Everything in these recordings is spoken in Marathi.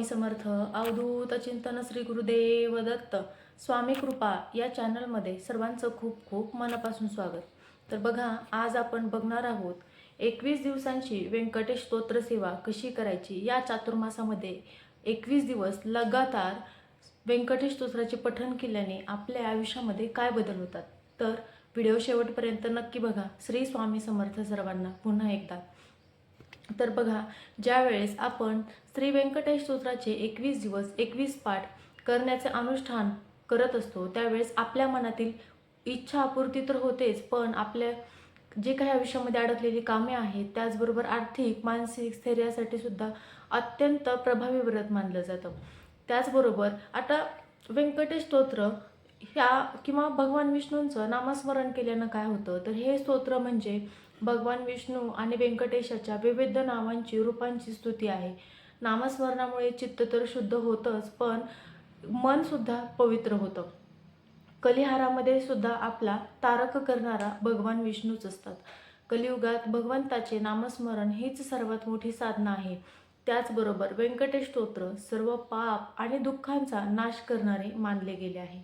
मी समर्थ अवधूत चिंतन श्री गुरुदेव दत्त स्वामी कृपा या चॅनलमध्ये सर्वांचं खूप खूप मनापासून स्वागत. तर बघा, आज आपण बघणार आहोत 21 दिवसांची व्यंकटेश स्तोत्र सेवा कशी करायची. या चातुर्मासामध्ये 21 दिवस लगातार व्यंकटेश स्तोत्राचे पठण केल्याने आपल्या आयुष्यामध्ये काय बदल होतात. तर व्हिडिओ शेवटपर्यंत नक्की बघा. श्री स्वामी समर्थ सर्वांना पुन्हा एकदा. तर बघा, ज्यावेळेस आपण श्री व्यंकटेश स्तोत्राचे 21 दिवस 21 पाठ करण्याचे अनुष्ठान करत असतो, त्यावेळेस आपल्या मनातील इच्छा अपूर्ती तर होतेच, पण आपल्या जे काही आयुष्यामध्ये अडकलेली कामे आहेत, त्याचबरोबर आर्थिक मानसिक स्थैर्यासाठी सुद्धा अत्यंत प्रभावी व्रत मानलं जातं. त्याचबरोबर आता व्यंकटेश स्तोत्र ह्या किंवा भगवान विष्णूंचं नामस्मरण केल्यानं काय होतं, तर हे स्तोत्र म्हणजे भगवान विष्णू आणि व्यंकटेशाच्या विविध नावांची रूपांची स्तुती आहे. नामस्मरणामुळे चित्त तर शुद्ध होतंच, पण मन सुद्धा पवित्र होतं. कलिहारामध्ये सुद्धा आपला तारक करणारा भगवान विष्णूच असतात. कलियुगात भगवंताचे नामस्मरण हीच सर्वात मोठी साधना आहे. त्याचबरोबर व्यंकटेश स्तोत्र सर्व पाप आणि दुःखांचा नाश करणारे मानले गेले आहे.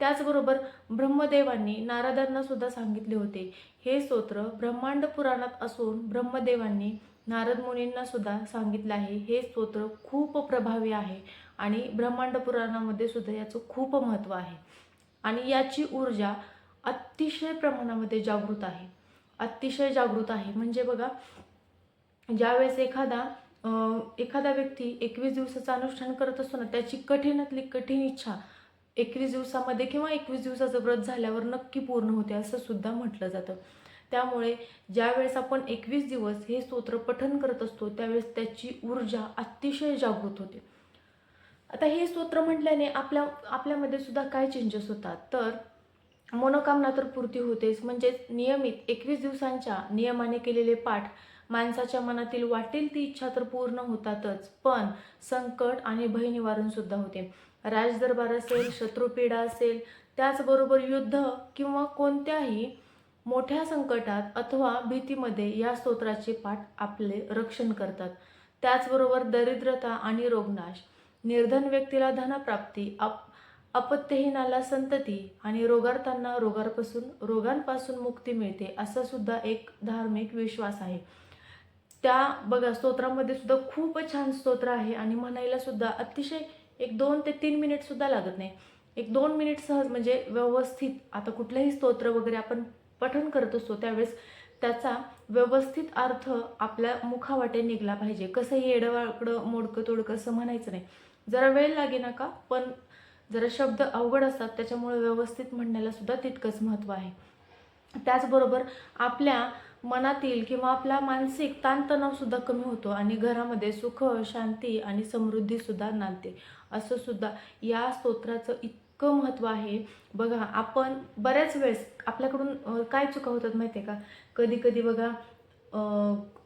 त्याचबरोबर ब्रह्मदेवांनी नारदांना सुद्धा सांगितले होते. हे स्तोत्र ब्रह्मांड पुराणात असून ब्रह्मदेवांनी नारद मुनींना सुद्धा सांगितले आहे. हे स्तोत्र खूप प्रभावी आहे आणि ब्रह्मांड पुराणामध्ये सुद्धा याचं खूप महत्त्व आहे आणि याची ऊर्जा अतिशय प्रमाणामध्ये जागृत आहे. अतिशय जागृत आहे म्हणजे बघा, ज्यावेळेस एखादा व्यक्ती 21 दिवसाचं अनुष्ठान करत असतो ना, त्याची कठीणातली कठीण इच्छा 21 दिवसामध्ये किंवा 21 दिवसाचं व्रत झाल्यावर नक्की पूर्ण होते असं सुद्धा म्हटलं जातं. त्यामुळे ज्यावेळेस आपण 21 दिवस हे स्तोत्र पठण करत असतो, त्यावेळेस त्याची ऊर्जा अतिशय जागृत होते. आता हे स्तोत्र म्हटल्याने आपल्यामध्ये सुद्धा काय चेंजेस होतात, तर मनोकामना तर पूर्ती होतेच, म्हणजेच नियमित 21 दिवसांच्या नियमाने केलेले पाठ माणसाच्या मनातील वाटेल ती इच्छा तर पूर्ण होतातच, पण संकट आणि भय निवारण सुद्धा होते. राजदरबार असेल, शत्रुपीडा असेल, त्याचबरोबर युद्ध किंवा कोणत्याही मोठ्या संकटात अथवा भीतीमध्ये या स्तोत्राचे पाठ आपले रक्षण करतात. त्याचबरोबर दरिद्रता आणि रोगनाश, निर्धन व्यक्तीला धनप्राप्ती, अपत्यहीनाला संतती आणि रोगांपासून मुक्ती मिळते, असा सुद्धा एक धार्मिक विश्वास आहे. त्या बघा, स्तोत्रामध्ये सुद्धा खूप छान स्तोत्र आहे आणि म्हणायला सुद्धा अतिशय 1-2 ते 3 मिनिट सुद्धा लागत नाही. 1-2 मिनिट सहज, म्हणजे व्यवस्थित. आता कुठलंही स्तोत्र वगैरे आपण पठण करत असतो, त्यावेळेस त्याचा व्यवस्थित अर्थ आपल्या मुखावाटे निघला पाहिजे. कसंही येडवाकडं मोडकं तोडकं असं म्हणायचं नाही. जरा वेळ लागे ना का, पण जरा शब्द अवघड असतात, त्याच्यामुळे व्यवस्थित म्हणण्याला सुद्धा तितकंच महत्त्व आहे. त्याचबरोबर आपल्या मनातील किंवा आपला मानसिक ताणतणाव सुद्धा कमी होतो आणि घरामध्ये सुख, शांती आणि समृद्धी सुद्धा नांदते. असं सुद्धा या स्तोत्राचं इतकं महत्त्व आहे. बघा, आपण बऱ्याच वेळेस आपल्याकडून काय चुका होतात माहिती आहे का? कधी कधी बघा,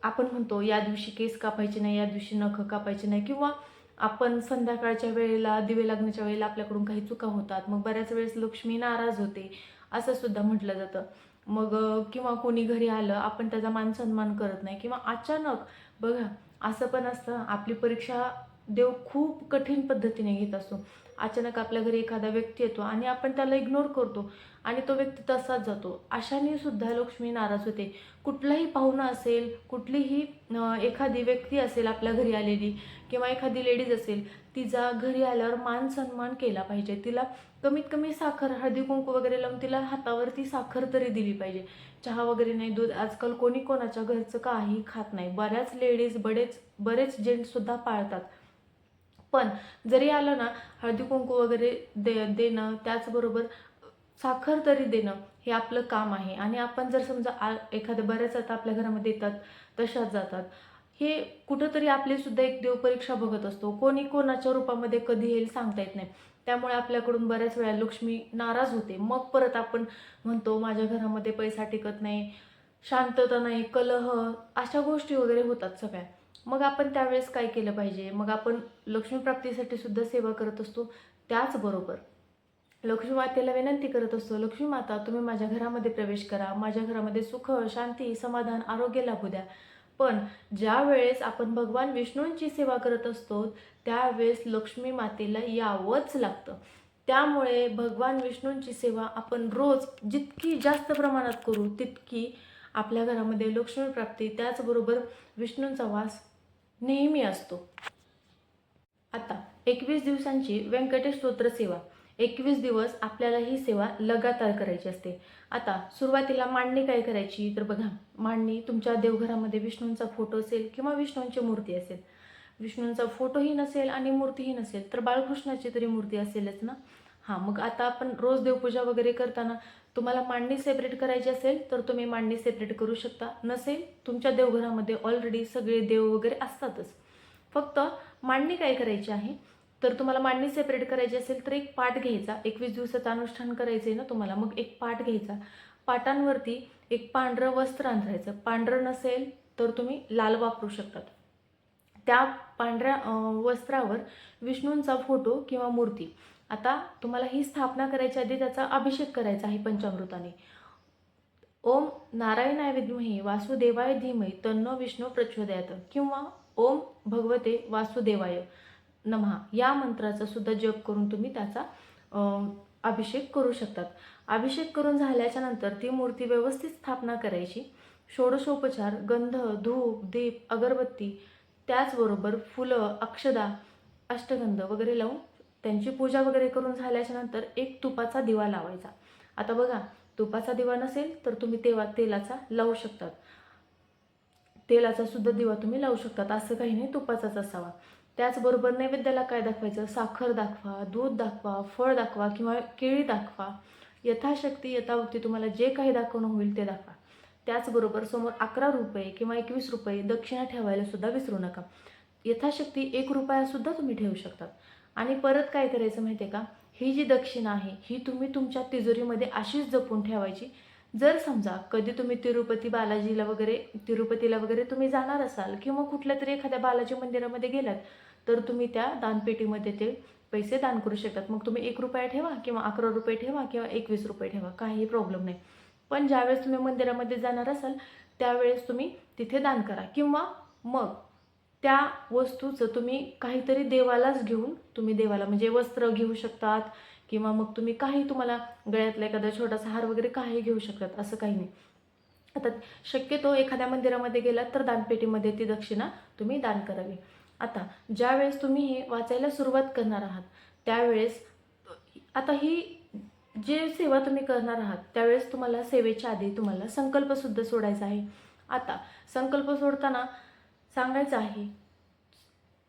आपण म्हणतो या दिवशी केस कापायचे नाही, या दिवशी नख कापायचे नाही, किंवा आपण संध्याकाळच्या वेळेला दिवे लागण्याच्या वेळेला आपल्याकडून काही चुका होतात. मग बऱ्याच वेळेस लक्ष्मी नाराज होते असं सुद्धा म्हटलं जातं. मग किंवा कोणी घरी आलं, आपण त्याचा मानसन्मान करत नाही, किंवा अचानक बघा असं पण असतं, आपली परीक्षा देव खूप कठीण पद्धतीने घेत असतो. अचानक आपल्या घरी एखादा व्यक्ती येतो आणि आपण त्याला इग्नोर करतो आणि तो व्यक्ती तसाच जातो. अशाने सुद्धा लक्ष्मी नाराज होते. कुठलाही पाहुणा असेल, कुठलीही एखादी व्यक्ती असेल आपल्या घरी आलेली, किंवा एखादी लेडीज असेल, तिचा घरी आल्यावर मान सन्मान केला पाहिजे. तिला कमीत कमी साखर, हळदी कुंकू वगैरे लावून तिला हातावरती साखर तरी दिली पाहिजे. चहा वगैरे नाही, दूध. आजकाल कोणी कोणाच्या घरचं काही खात नाही. बऱ्याच लेडीज, बरेच जेंट्स सुद्धा पाळतात. पण जरी आलं ना, हळदी कुंकू वगैरे देणं, त्याचबरोबर साखर तरी देणं, हे आपलं काम आहे. आणि आपण जर समजा एखाद्या, बऱ्याच आता आपल्या घरामध्ये येतात, तशाच जातात. हे कुठंतरी आपली सुद्धा एक देवपरीक्षा बघत असतो. कोणी कोणाच्या रूपामध्ये कधी येईल सांगता येत नाही. त्यामुळे आपल्याकडून बऱ्याच वेळा लक्ष्मी नाराज होते. मग परत आपण म्हणतो माझ्या घरामध्ये पैसा टिकत नाही, शांतता नाही, कलह, अशा गोष्टी वगैरे होतात सगळ्या. मग आपण त्यावेळेस काय केलं पाहिजे? मग आपण लक्ष्मीप्राप्तीसाठी सुद्धा सेवा करत असतो. त्याचबरोबर लक्ष्मी मातेला विनंती करत असतो, लक्ष्मी माता तुम्ही माझ्या घरामध्ये प्रवेश करा, माझ्या घरामध्ये सुख, शांती, समाधान, आरोग्य लाभू द्या. पण ज्या वेळेस आपण भगवान विष्णूंची सेवा करत असतो त्यावेळेस लक्ष्मी मातेला यावंच लागतं. त्यामुळे भगवान विष्णूंची सेवा आपण रोज जितकी जास्त प्रमाणात करू तितकी आपल्या घरामध्ये लक्ष्मी प्राप्ती, त्याचबरोबर विष्णूंचा वास नेहमी असतो. आता 21 दिवसांची व्यंकटेश स्तोत्र सेवा. 21 दिवस आपल्याला ही सेवा लगातार करायची असते. आता सुरुवातीला मांडणी काय करायची, तर बघा, मांडणी तुमच्या देवघरामध्ये विष्णूंचा फोटो असेल किंवा विष्णूंची मूर्ती असेल. विष्णूंचा फोटोही नसेल आणि मूर्तीही नसेल तर बाळकृष्णाची तरी मूर्ती असेलच ना. हां, मग आता आपण रोज देवपूजा वगैरे करताना तुम्हाला मांडणी सेपरेट करायची असेल तर तुम्ही मांडणी सेपरेट करू शकता. नसेल, तुमच्या देवघरामध्ये ऑलरेडी सगळे देव वगैरे असतातच. फक्त मांडणी काय करायची आहे, तर तुम्हाला मांडणी सेपरेट करायची असेल तर एक पाट घ्यायचा. 21 दिवसाचं अनुष्ठान करायचं आहे ना तुम्हाला, मग एक पाट घ्यायचा. पाटांवरती एक पांढरं वस्त्र अंथरायचं. पांढरं नसेल तर तुम्ही लाल वापरू शकतात. त्या पांढऱ्या वस्त्रावर विष्णूंचा फोटो किंवा मूर्ती. आता तुम्हाला ही स्थापना करायच्या आधी त्याचा अभिषेक करायचा आहे पंचामृताने. ओम नारायणाय विद्महे वासुदेवाय धीमहि तन्नो विष्णू प्रचोदयात किंवा ओम भगवते वासुदेवाय नमः या मंत्राचा सुद्धा जप करून तुम्ही त्याचा अभिषेक करू शकतात. अभिषेक करून झाल्याच्या नंतर ती मूर्ती व्यवस्थित स्थापना करायची. षोडशोपचार, गंध, धूप, दीप, अगरबत्ती, त्याचबरोबर फुलं, अक्षदा, अष्टगंध वगैरे लावून त्यांची पूजा वगैरे करून झाल्याच्या नंतर एक तुपाचा दिवा लावायचा. आता बघा, तुपाचा दिवा नसेल तर तुम्ही तेलाचा लावू शकतात. तेलाचा सुद्धा दिवा तुम्ही लावू शकतात, असं काही नाही, तुपाचाच असावा. त्याचबरोबर नैवेद्याला काय दाखवायचं, साखर दाखवा, दूध दाखवा, फळ दाखवा किंवा केळी दाखवा. यथाशक्ती यथावक्ती तुम्हाला जे काही दाखवणं होईल ते दाखवा. त्याचबरोबर समोर 11 रुपये किंवा 21 रुपये दक्षिणा ठेवायला सुद्धा विसरू नका. यथाशक्ती 1 रुपया सुद्धा तुम्ही ठेवू शकतात. आणि परत काय करायचं माहिती आहे का, ही जी दक्षिणा आहे ही तुम्ही तुमच्या तिजोरीमध्ये अशीच जपून ठेवायची. जर समजा कधी तुम्ही तिरुपतीला वगैरे तुम्ही जाणार असाल किंवा कुठल्या तरी एखाद्या बालाजी मंदिरामध्ये गेलात तर तुम्ही त्या दानपेटीमध्ये ते पैसे दान करू शकतात. मग तुम्ही 1 रुपया ठेवा किंवा 11 रुपये ठेवा किंवा 21 रुपये ठेवा, काही प्रॉब्लेम नाही. पण ज्यावेळेस तुम्ही मंदिरामध्ये जाणार असाल त्यावेळेस तुम्ही तिथे दान करा किंवा मग त्या वस्तूचं तुम्ही काहीतरी देवालाच घेऊन तुम्ही देवाला म्हणजे वस्त्र घेऊ शकतात किंवा मग तुम्ही काही तुम्हाला गळ्यातला एखादा छोटासा हार वगैरे काही घेऊ शकतात, असं काही नाही. आता शक्यतो एखाद्या मंदिरामध्ये गेलात तर दानपेटीमध्ये ती दक्षिणा तुम्ही दान करावी. आता ज्यावेळेस तुम्ही हे वाचायला सुरुवात करणार आहात त्यावेळेस आता ही जे सेवा तुम्ही करणार आहात त्यावेळेस तुम्हाला सेवेच्या आधी तुम्हाला संकल्पसुद्धा सोडायचा आहे. आता संकल्प सोडताना सांगायचं आहे,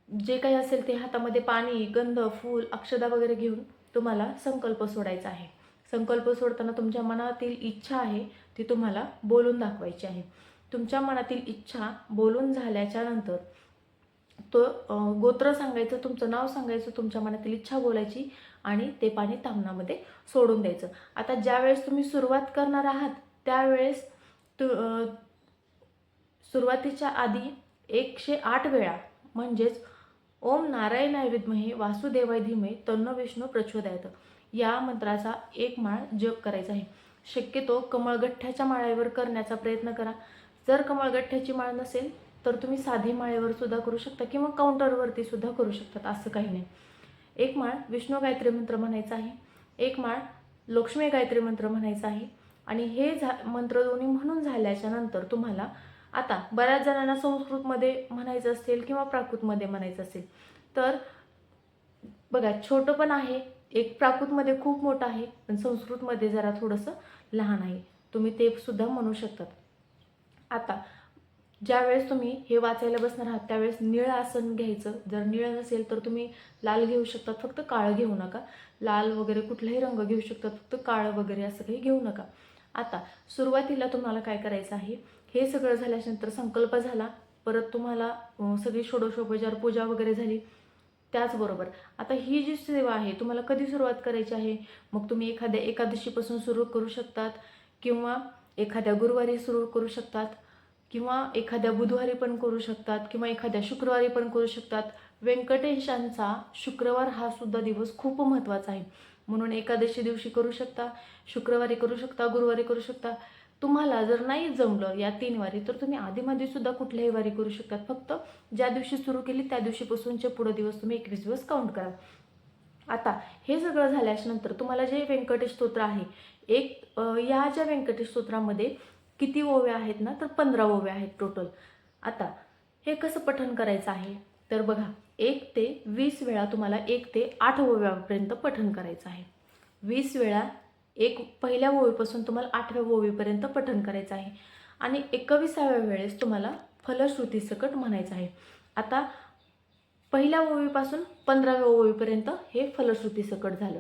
जे काही असेल ते हातामध्ये पाणी, गंध, फूल, अक्षदा वगैरे घेऊन तुम्हाला संकल्प सोडायचा आहे. संकल्प सोडताना तुमच्या मनातील इच्छा आहे ती तुम्हाला बोलून दाखवायची आहे. तुमच्या मनातील इच्छा बोलून झाल्याच्या नंतर तो गोत्र सांगायचं, तुमचं नाव सांगायचं, तुमच्या मनातील इच्छा बोलायची आणि ते पाणी तामणामध्ये सोडून द्यायचं. आता ज्यावेळेस तुम्ही सुरुवात करणार आहात त्यावेळेस सुरुवातीच्या आधी 108 वेळा म्हणजेच ओम नारायणाय विद्महे वासुदेवाय धीमहि तन्नो विष्णू प्रचोदयात या मंत्राचा 1 माळ जप करायचा आहे. शक्यतो कमळगठ्ठ्याच्या माळेवर करण्याचा प्रयत्न करा. जर कमळगठ्ठ्याची माळ नसेल तर तुम्ही साधी माळेवर सुद्धा करू शकता किंवा काउंटरवरती सुद्धा करू शकतात, असं काही नाही. 1 माळ विष्णू गायत्री मंत्र म्हणायचा आहे, 1 माळ लक्ष्मी गायत्री मंत्र म्हणायचा आहे. आणि हे मंत्र दोन्ही म्हणून झाल्याच्या नंतर तुम्हाला आता बऱ्याच जणांना संस्कृतमध्ये म्हणायचं असेल किंवा प्राकृतमध्ये म्हणायचं असेल तर बघा, छोटं पण आहे, एक प्राकृतमध्ये खूप मोठं आहे पण संस्कृतमध्ये जरा थोडंसं लहान आहे, तुम्ही ते सुद्धा म्हणू शकतात. आता ज्यावेळेस तुम्ही हे वाचायला बसणार आहात त्यावेळेस निळं आसन घ्यायचं. जर निळं नसेल तर तुम्ही लाल घेऊ शकतात, फक्त काळं घेऊ नका. लाल वगैरे कुठलाही रंग घेऊ शकतात, फक्त काळं वगैरे असं काही घेऊ नका. आता सुरुवातीला तुम्हाला काय करायचं आहे, हे सगळं झाल्यानंतर संकल्प झाला, परत तुम्हाला सगळी षोडशोपचार पूजा वगैरे झाली. त्याचबरोबर आता ही जी सेवा आहे तुम्हाला कधी सुरुवात करायची आहे, मग तुम्ही एखाद्या एकादशीपासून सुरू करू शकतात किंवा एखाद्या गुरुवारी सुरू करू शकतात किंवा एखाद्या बुधवारी पण करू शकतात किंवा एखाद्या शुक्रवारी पण करू शकतात. व्यंकटेशांचा शुक्रवार हा सुद्धा दिवस खूप महत्त्वाचा आहे, म्हणून एकादशी दिवशी करू शकता, शुक्रवारी करू शकता, गुरुवारी करू शकता. तुम्हाला जर नाही जमलं या 3 वारी तर तुम्ही आधीमध्ये सुद्धा कुठल्याही वारी करू शकतात. फक्त ज्या दिवशी सुरू केली त्या दिवशीपासूनचे पुढे दिवस तुम्ही 21 दिवस काउंट करा. आता हे सगळं झाल्यानंतर तुम्हाला जे व्यंकटेश स्तोत्र आहे, या ज्या व्यंकटेश स्तोत्रामध्ये किती ओव्या आहेत ना, तर 15 ओव्या आहेत टोटल. आता हे कसं पठण करायचं आहे, तर बघा 1 ते 20 वेळा तुम्हाला 1 ते 8 ओव्यापर्यंत पठण करायचं आहे. 20 वेळा पहिल्या ओवीपासून तुम्हाला 8व्या ओवीपर्यंत पठण करायचं आहे आणि 21व्या वेळेस तुम्हाला फलश्रुतीसकट म्हणायचं आहे. आता पहिल्या ओवीपासून 15व्या ओवीपर्यंत हे फलश्रुतीसकट झालं.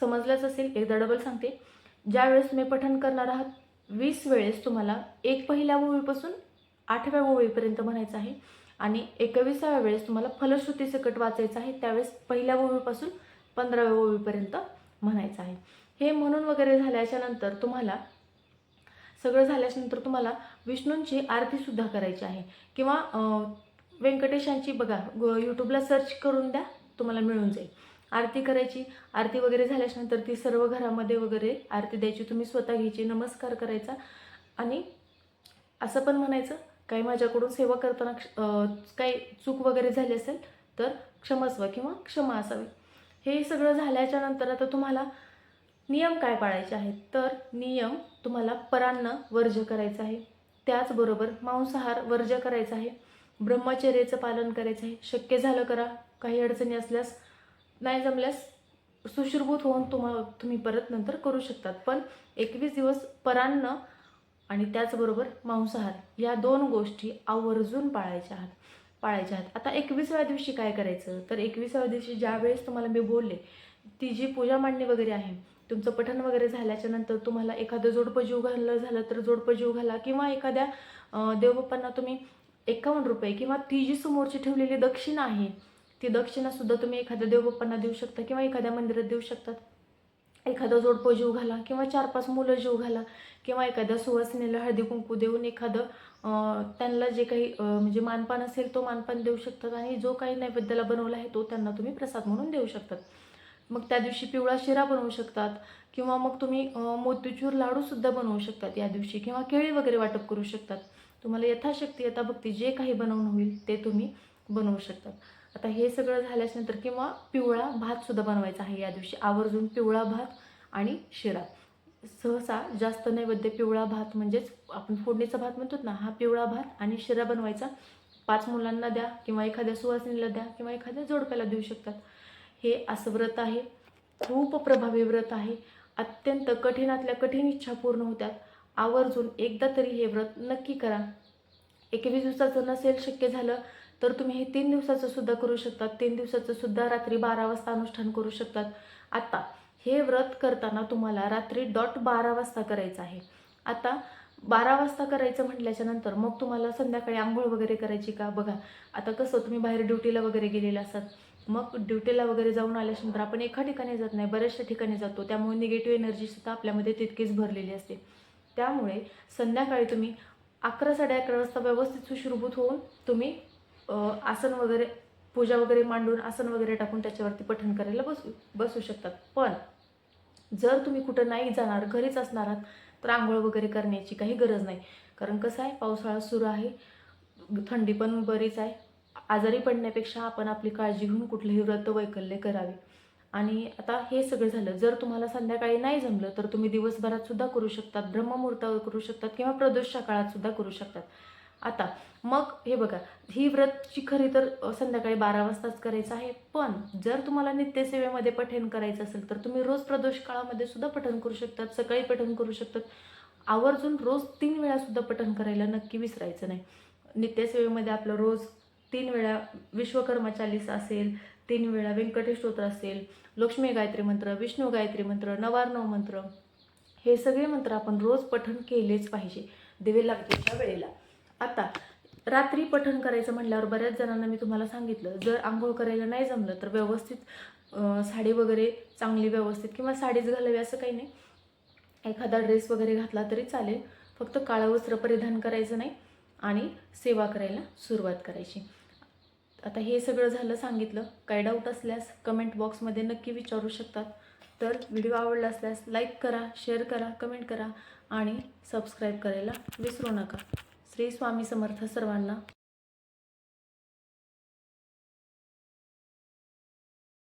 समजलंच असेल, एकदा डबल सांगते. ज्यावेळेस तुम्ही पठण करणार आहात 20 वेळेस तुम्हाला पहिल्या ओवीपासून 8व्या ओवीपर्यंत म्हणायचं आहे आणि 21व्या वेळेस तुम्हाला फलश्रुतीसकट वाचायचं आहे. त्यावेळेस पहिल्या ओवीपासून 15व्या ओवीपर्यंत म्हणायचं आहे. हे म्हणून वगैरे झाल्याच्या नंतर तुम्हाला सगळं झाल्याच्यानंतर तुम्हाला विष्णूंची आरतीसुद्धा करायची आहे किंवा व्यंकटेशांची बघा यूट्यूबला सर्च करून द्या, तुम्हाला मिळून जाईल. आरती करायची. आरती वगैरे झाल्याच्यानंतर ती सर्व घरामध्ये वगैरे आरती द्यायची, तुम्ही स्वतः घ्यायची, नमस्कार करायचा आणि असं पण म्हणायचं काही माझ्याकडून सेवा करताना काही चूक वगैरे झाली असेल तर क्षमस्व किंवा क्षमा असावी. हे सगळं झाल्याच्या नंतर आता तुम्हाला नियम काय पाळायचे आहेत, तर नियम तुम्हाला परान्न वर्ज्य करायचं आहे. त्याचबरोबर मांसाहार वर्ज्य करायचा आहे. ब्रह्मचर्याचं पालन करायचं आहे. शक्य झालं करा, काही अडचणी असल्यास नाही जमल्यास सुश्रुभूत होऊन तुम्ही परत नंतर करू शकतात. पण 21 दिवस परान्न आणि त्याचबरोबर मांसाहार या 2 गोष्टी आवर्जून पाळायच्या आहेत. आता 21व्या दिवशी काय करायचं, तर 21व्या दिवशी ज्या वेळेस तुम्हाला मी बोलले ती जी पूजा मांडणी वगैरे आहे, तुमचं पठण वगैरे झाल्याच्या नंतर तुम्हाला एखादं जोडपं जीव घालणं झालं तर जोडपं जीव घाला किंवा एखाद्या देवबाप्पांना तुम्ही 51 रुपये किंवा ती जी समोरची ठेवलेली दक्षिणा आहे ती दक्षिणासुद्धा तुम्ही एखाद्या देवबाप्पांना देऊ शकता किंवा एखाद्या मंदिरात देऊ शकतात. एखादं जोडपं जीव घाला किंवा 4-5 मुलं जीव घाला किंवा एखाद्या सुवासिनीला हळदी कुंकू देऊन एखादं त्यांना जे काही म्हणजे मानपान असेल तो मानपान देऊ शकतात आणि जो काही नैवेद्याला बनवला आहे तो त्यांना तुम्ही प्रसाद म्हणून देऊ शकतात. मग त्या दिवशी पिवळा शिरा बनवू शकतात किंवा मग तुम्ही मोतीचूर लाडूसुद्धा बनवू शकतात या दिवशी किंवा केळी वगैरे वाटप करू शकतात. तुम्हाला यथाशक्ती यथाभक्ती जे काही बनवणं होईल ते तुम्ही बनवू शकतात. आता हे सगळं झाल्यानंतर किंवा पिवळा भातसुद्धा बनवायचा आहे या दिवशी. आवर्जून पिवळा भात आणि शिरा. सहसा जास्त नैवेद्य पिवळा भात म्हणजेच आपण फोडणीचा भात म्हणतो ना, हा पिवळा भात आणि शिरा बनवायचा. 5 मुलांना द्या किंवा एखाद्या सुवासिनीला द्या किंवा एखाद्या जोडप्याला देऊ शकतात. हे असं व्रत आहे, खूप प्रभावी व्रत आहे. अत्यंत कठीणातल्या कठीण इच्छा पूर्ण होतात. आवर्जून एकदा तरी हे व्रत नक्की करा. 21 दिवसाचं नसेल शक्य झालं तर तुम्ही हे 3 दिवसाचं सुद्धा करू शकतात. 3 दिवसाचं सुद्धा रात्री 12 वाजता अनुष्ठान करू शकतात. आता हे व्रत करताना तुम्हाला रात्री डॉट 12 वाजता करायचं आहे. आता 12 वाजता करायचं म्हटल्याच्या नंतर मग तुम्हाला संध्याकाळी आंघोळ वगैरे करायची का, बघा आता कसं तुम्ही बाहेर ड्युटीला वगैरे गेलेला असतात, मग ड्युटीला वगैरे जाऊन आल्यानंतर आपण एका ठिकाणी जात नाही, बऱ्याचशा ठिकाणी जातो. त्यामुळे निगेटिव्ह एनर्जीसुद्धा आपल्यामध्ये तितकीच भरलेली असते. त्यामुळे संध्याकाळी तुम्ही 11-11:30 वाजता व्यवस्थित सुश्रुभूत होऊन तुम्ही आसन वगैरे पूजा वगैरे मांडून आसन वगैरे टाकून त्याच्यावरती पठण करायला बसू शकतात. पण जर तुम्ही कुठं नाही जाणार, घरीच असणार आहात तर आंघोळ वगैरे करण्याची काही गरज नाही. कारण कसं आहे, पावसाळा सुरू आहे, थंडी पण बरीच आहे. आजारी पडण्यापेक्षा आपण आपली काळजी घेऊन कुठलेही व्रत वैकल्य करावे. आणि आता हे सगळं झालं. जर तुम्हाला संध्याकाळी नाही जमलं तर तुम्ही दिवसभरात सुद्धा करू शकतात, ब्रह्ममुहूर्तावर करू शकतात किंवा प्रदोषच्या काळात सुद्धा करू शकतात. आता मग हे बघा, ही व्रतची खरी तर संध्याकाळी 12 वाजताच करायचं आहे. पण जर तुम्हाला नित्यसेवेमध्ये पठण करायचं असेल तर तुम्ही रोज प्रदोष काळामध्ये सुद्धा पठण करू शकतात, सकाळी पठण करू शकतात. आवर्जून रोज 3 वेळा सुद्धा पठण करायला नक्की विसरायचं नाही. नित्यसेवेमध्ये आपलं रोज 3 वेळा विश्वकर्मा चालीसा असेल, 3 वेळा व्यंकटेश स्तोत्र असेल, लक्ष्मी गायत्री मंत्र, विष्णू गायत्री मंत्र, नवार्णव मंत्र, हे सगळे मंत्र आपण रोज पठण केलेच पाहिजे दिवे लागतेच्या वेळेला. आता रात्री पठण करायचं म्हटल्यावर बऱ्याच जणांना मी तुम्हाला सांगितलं, जर आंघोळ करायला नाही जमलं तर व्यवस्थित साडी वगैरे चांगली व्यवस्थित किंवा साडीच घालावी असं काही नाही, एखादा ड्रेस वगैरे घातला तरी चालेल. फक्त काळं वस्त्र परिधान करायचं नाही आणि सेवा करायला सुरुवात करायची. आता हे सगळं झालं सांगितलं. काही डाऊट असल्यास कमेंट बॉक्समध्ये नक्की विचारू शकतात. तर व्हिडिओ आवडला असल्यास लाईक करा, शेअर करा, कमेंट करा आणि सबस्क्राईब करायला विसरू नका. श्री स्वामी समर्थ सर्वांना.